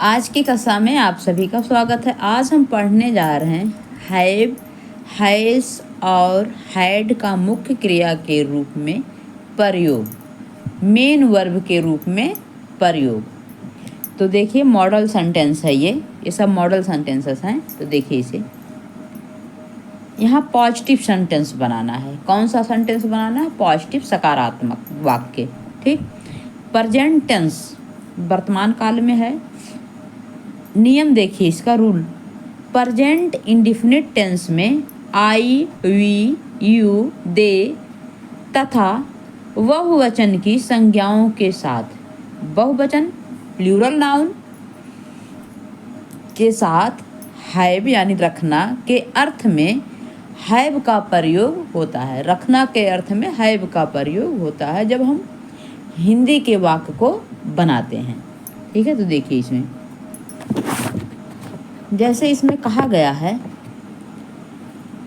आज की कक्षा में आप सभी का स्वागत है। आज हम पढ़ने जा रहे हैं हैव, हैज़ और हैड का मुख्य क्रिया के रूप में प्रयोग, मेन वर्ब के रूप में प्रयोग। तो देखिए मॉडल सेंटेंस है ये सब मॉडल सेंटेंसेस हैं। तो देखिए इसे यहाँ पॉजिटिव सेंटेंस बनाना है। कौन सा सेंटेंस बनाना है? पॉजिटिव, सकारात्मक वाक्य। ठीक। प्रेजेंट टेंस वर्तमान काल में है। नियम देखिए इसका रूल। प्रेजेंट इंडिफिनिट टेंस में आई, वी, यू, दे तथा बहुवचन की संज्ञाओं के साथ, बहुवचन प्लूरल नाउन के साथ हैव यानी रखना के अर्थ में हैव का प्रयोग होता है। रखना के अर्थ में हैव का प्रयोग होता है जब हम हिंदी के वाक्य को बनाते हैं। ठीक है। तो देखिए इसमें जैसे इसमें कहा गया है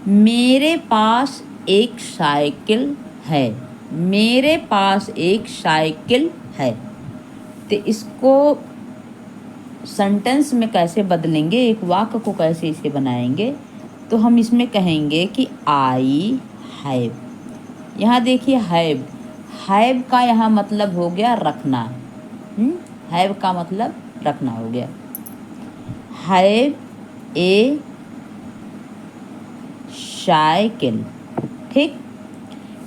मेरे पास एक साइकिल है। मेरे पास एक साइकिल है। तो इसको सेंटेंस में कैसे बदलेंगे, एक वाक्य को कैसे इसे बनाएंगे? तो हम इसमें कहेंगे कि आई हैव। यहाँ देखिए हैव, हैव का यहाँ मतलब हो गया रखना। हैव का मतलब रखना हो गया। Have a cycle. ठीक।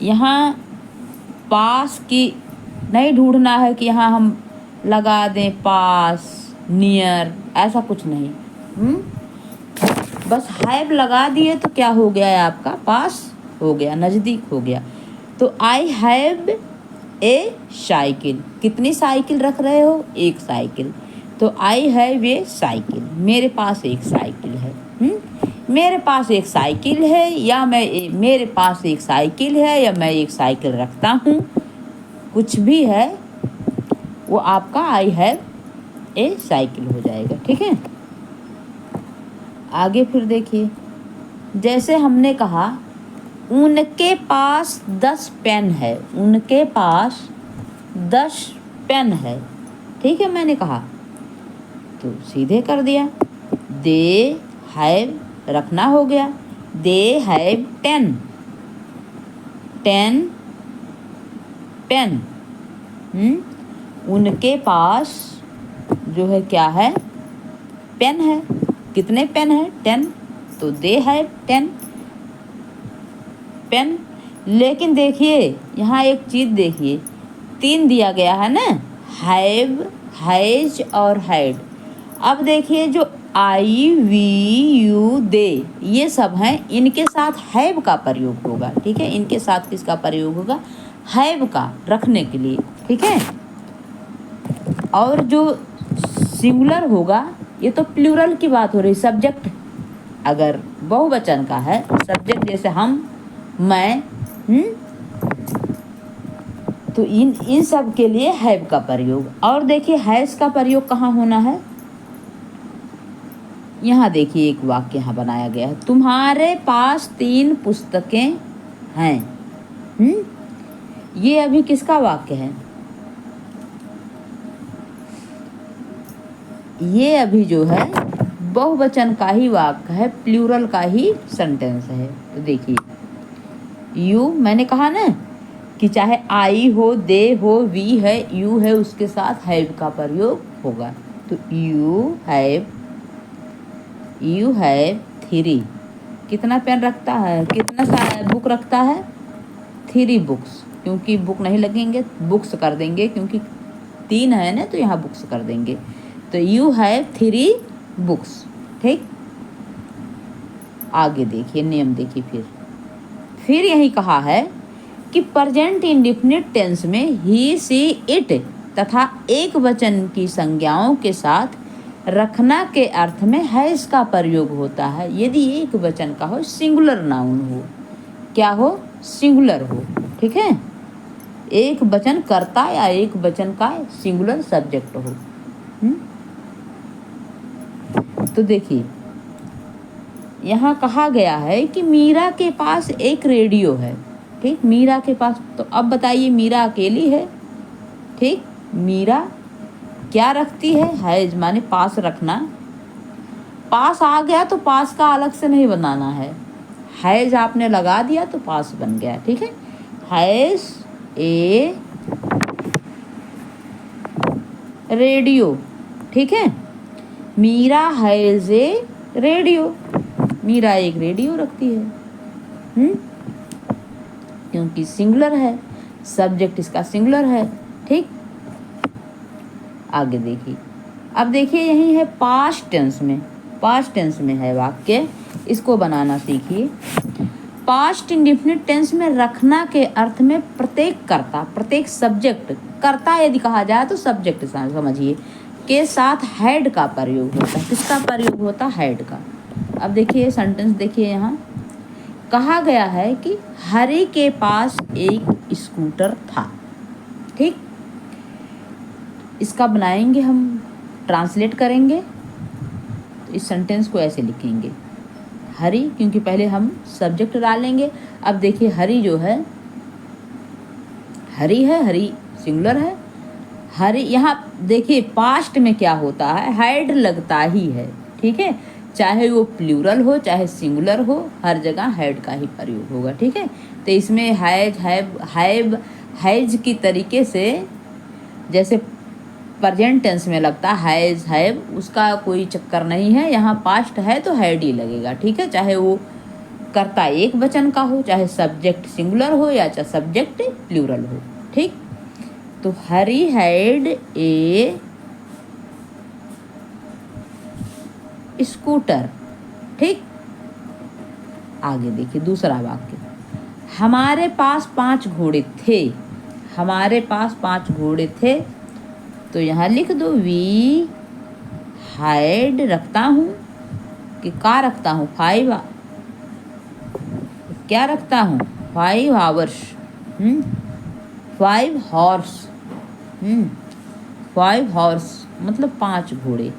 यहाँ पास की नहीं ढूंढना है कि यहाँ हम लगा दें पास, नियर, ऐसा कुछ नहीं। बस हैव लगा दिए तो क्या हो गया है आपका? पास हो गया, नज़दीक हो गया। तो आई हैव ए साइकिल। कितनी साइकिल रख रहे हो? एक साइकिल। तो आई हैव ए साइकिल, मेरे पास एक साइकिल है। मेरे पास एक साइकिल है या मेरे पास एक साइकिल है या मैं एक साइकिल रखता हूँ, कुछ भी है वो आपका आई हैव ए साइकिल हो जाएगा। ठीक है। आगे फिर देखिए जैसे हमने कहा उनके पास 10 पेन है। उनके पास 10 पेन है। ठीक है। मैंने कहा तो सीधे कर दिया। दे हैव रखना हो गया। They have 10 pen. उनके पास जो है क्या है? पेन है। कितने पेन है? 10। तो दे हैव 10 पेन। लेकिन देखिए यहाँ एक चीज़ देखिए, 3 दिया गया है ना, हैव, हैज और हैड। अब देखिए जो आई, वी, यू, दे ये सब हैं, इनके साथ हैव का प्रयोग होगा। ठीक है। इनके साथ किसका प्रयोग होगा? हैव का, रखने के लिए। ठीक है। और जो सिंगुलर होगा ये तो प्लूरल की बात हो रही। सब्जेक्ट अगर बहुवचन का है, सब्जेक्ट जैसे हम, मैं, तो इन सब के लिए हैव का प्रयोग। और देखिए हैज का प्रयोग कहाँ होना है? यहाँ देखिए एक वाक्य यहाँ बनाया गया है, तुम्हारे पास 3 पुस्तकें हैं। ये अभी किसका वाक्य है? ये अभी जो है बहुवचन का ही वाक्य है, प्लूरल का ही सेंटेंस है। तो देखिए यू, मैंने कहा ना कि चाहे आई हो, दे हो, वी है, यू है, उसके साथ हैव का प्रयोग होगा। तो यू हैव 3। कितना पेन रखता है? कितना बुक रखता है? 3 बुक्स। क्योंकि बुक नहीं लगेंगे, बुक्स कर देंगे, क्योंकि 3 है ना, तो यहाँ बुक्स कर देंगे। तो यू हैव 3 बुक्स। ठीक। आगे देखिए नियम देखिए फिर यही कहा है कि प्रेजेंट इंडिफिनिट टेंस में ही, सी, इट तथा एक वचन की संज्ञाओं के साथ रखना के अर्थ में हैज का प्रयोग होता है यदि एक वचन का हो, सिंगुलर नाउन हो। क्या हो? सिंगुलर हो। ठीक है। एक वचन कर्ता या एक वचन का सिंगुलर सब्जेक्ट हो। तो देखिए यहाँ कहा गया है कि मीरा के पास एक रेडियो है। ठीक। मीरा के पास, तो अब बताइए मीरा अकेली है। ठीक। मीरा क्या रखती है? हैज माने पास रखना। पास आ गया तो पास का अलग से नहीं बनाना है, हैज आपने लगा दिया तो पास बन गया। ठीक है, हैज ए रेडियो। ठीक है, Meera has a radio, Meera एक रेडियो रखती है। क्योंकि सिंगुलर है, सब्जेक्ट इसका सिंगुलर है। ठीक, आगे देखिए। अब देखिए यही है पास्ट टेंस में, पास्ट टेंस में है वाक्य, इसको बनाना सीखिए। पास्ट इंडेफिनिट टेंस में रखना के अर्थ में प्रत्येक कर्ता, प्रत्येक सब्जेक्ट, कर्ता यदि कहा जाए तो सब्जेक्ट समझिए, के साथ हैड का प्रयोग होता है। किसका प्रयोग होता है? हैड का। अब देखिए सेंटेंस देखिए, यहाँ कहा गया है कि हरि के पास एक स्कूटर था। ठीक, इसका बनाएंगे हम, ट्रांसलेट करेंगे तो इस सेंटेंस को ऐसे लिखेंगे, हरि, क्योंकि पहले हम सब्जेक्ट डालेंगे। अब देखिए हरि जो है, हरि है, हरि सिंगुलर है। हरि, यहाँ देखिए पास्ट में क्या होता है, हैड लगता ही है। ठीक है, चाहे वो प्लूरल हो चाहे सिंगुलर हो, हर जगह हैड का ही प्रयोग होगा। ठीक है, तो इसमें हैज, हैव, हैज की तरीके से जैसे प्रेजेंट टेंस में लगता है हैज, हैव, उसका कोई चक्कर नहीं है। यहाँ पास्ट है तो हैड ही लगेगा। ठीक है, चाहे वो कर्ता एक वचन का हो, चाहे सब्जेक्ट सिंगुलर हो या चाहे सब्जेक्ट प्लूरल हो। ठीक, तो हरी हैड ए स्कूटर। ठीक, आगे देखिए दूसरा वाक्य, हमारे पास 5 घोड़े थे। हमारे पास 5 घोड़े थे, तो यहाँ लिख दो वी हाइड रखता हूँ कि का रखता हूँ, 5, क्या रखता हूँ, 5 आवर्स, 5 हॉर्स, 5 हॉर्स मतलब 5 घोड़े।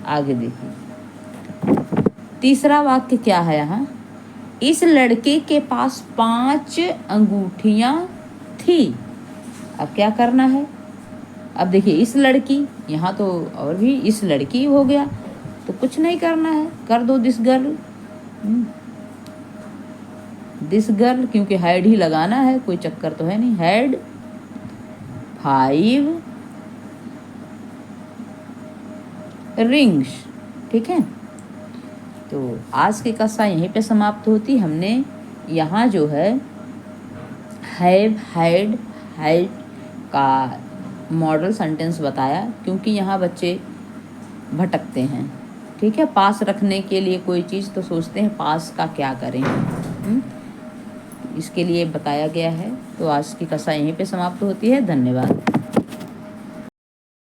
आगे देखिए तीसरा वाक्य क्या है यहाँ, इस लड़के के पास 5 अंगूठियाँ थी। अब क्या करना है, अब देखिए इस लड़की, यहाँ तो और भी इस लड़की हो गया, तो कुछ नहीं करना है, कर दो दिस गर्ल, दिस गर्ल, क्योंकि हैड ही लगाना है, कोई चक्कर तो है नहीं। Had 5 rings. ठीक है, तो आज की कक्षा यहीं पे समाप्त होती। हमने यहाँ जो है हैव, हैड, हैड का मॉडल सेंटेंस बताया, क्योंकि यहाँ बच्चे भटकते हैं। ठीक है, पास रखने के लिए कोई चीज़ तो सोचते हैं पास का क्या करें, इसके लिए बताया गया है। तो आज की कक्षा यहीं पे समाप्त होती है। धन्यवाद।